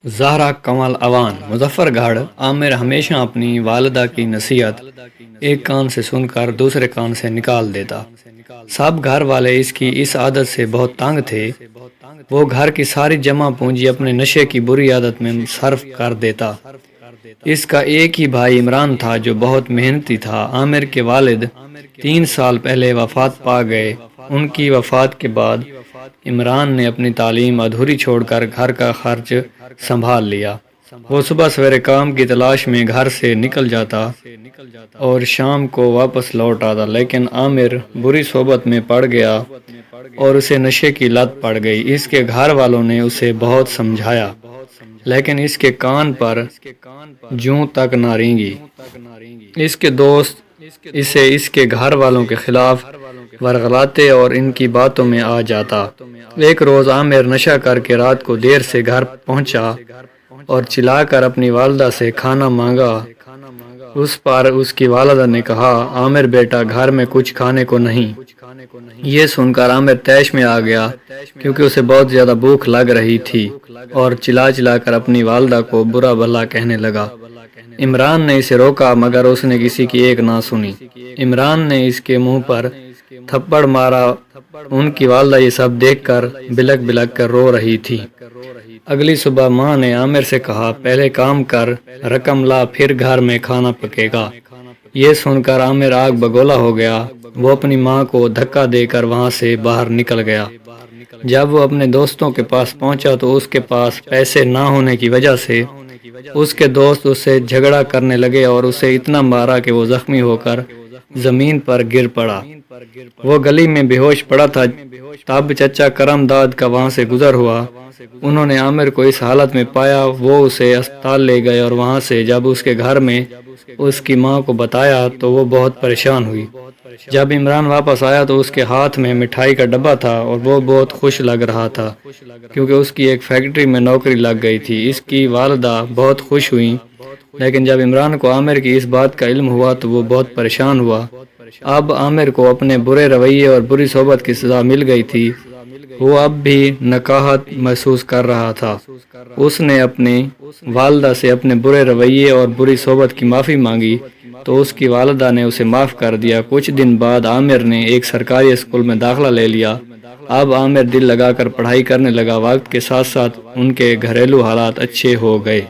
زہرا کمال اوان مظفر گڑھ عامر ہمیشہ اپنی والدہ کی نصیحت ایک کان سے سن کر دوسرے کان سے نکال دیتا۔ سب گھر والے اس کی اس عادت سے بہت تنگ تھے۔ وہ گھر کی ساری جمع پونجی اپنے نشے کی بری عادت میں صرف کر دیتا۔ اس کا ایک ہی بھائی عمران تھا جو بہت محنتی تھا۔ عامر کے والد 3 سال پہلے وفات پا گئے۔ ان کی وفات کے بعد عمران نے اپنی تعلیم ادھوری چھوڑ کر گھر کا خرچ سنبھال لیا۔ وہ صبح سویرے کام کی تلاش میں گھر سے نکل جاتا اور شام کو واپس لوٹ آتا، لیکن عامر بری صحبت میں پڑ گیا اور اسے نشے کی لت پڑ گئی۔ اس کے گھر والوں نے اسے بہت سمجھایا، لیکن اس کے کان پر جوں تک نہ رینگی۔ اس کے دوست اسے اس کے گھر والوں کے خلاف ورغلاتے اور ان کی باتوں میں آ جاتا۔ ایک روز عامر نشہ کر کے رات کو دیر سے گھر پہنچا اور چلا کر اپنی والدہ سے کھانا مانگا۔ اس پر اس کی والدہ نے کہا، عامر بیٹا گھر میں کچھ کھانے کو نہیں۔ یہ سن کر عامر طیش میں آ گیا کیونکہ اسے بہت زیادہ بھوک لگ رہی تھی اور چلا چلا کر اپنی والدہ کو برا بھلا کہنے لگا۔ عمران نے اسے روکا مگر اس نے کسی کی ایک نہ سنی۔ عمران نے اس کے منہ پر تھپڑ مارا۔ ان کی والدہ یہ سب دیکھ کر بلک بلک کر رو رہی تھی۔ اگلی صبح ماں نے عامر سے کہا، پہلے کام کر، رقم لا، پھر گھر میں کھانا پکے گا۔ یہ سن کر عامر آگ بگولا ہو گیا۔ وہ اپنی ماں کو دھکا دے کر وہاں سے باہر نکل گیا۔ جب وہ اپنے دوستوں کے پاس پہنچا تو اس کے پاس پیسے نہ ہونے کی وجہ سے اس کے دوست اس سے جھگڑا کرنے لگے اور اسے اتنا مارا کہ وہ زخمی ہو کر زمین پر گر پڑا۔ وہ گلی میں بے ہوش پڑا تھا۔ تب چچا کرم داد کا وہاں سے گزر ہوا۔ انہوں نے عامر کو اس حالت میں پایا۔ وہ اسے اسپتال لے گئے اور وہاں سے جب اس کے گھر میں اس کی ماں کو بتایا تو وہ بہت پریشان ہوئی۔ جب عمران واپس آیا تو اس کے ہاتھ میں مٹھائی کا ڈبہ تھا اور وہ بہت خوش لگ رہا تھا کیونکہ اس کی ایک فیکٹری میں نوکری لگ گئی تھی۔ اس کی والدہ بہت خوش ہوئی، لیکن جب عمران کو عامر کی اس بات کا علم ہوا تو وہ بہت پریشان ہوا۔ اب عامر کو اپنے برے رویے اور بری صحبت کی سزا مل گئی تھی۔ وہ اب بھی نکاہت محسوس کر رہا تھا۔ اس نے اپنی والدہ سے اپنے برے رویے اور بری صحبت کی معافی مانگی تو اس کی والدہ نے اسے معاف کر دیا۔ کچھ دن بعد عامر نے ایک سرکاری اسکول میں داخلہ لے لیا۔ اب عامر دل لگا کر پڑھائی کرنے لگا۔ وقت کے ساتھ ساتھ ان کے گھریلو حالات اچھے ہو گئے۔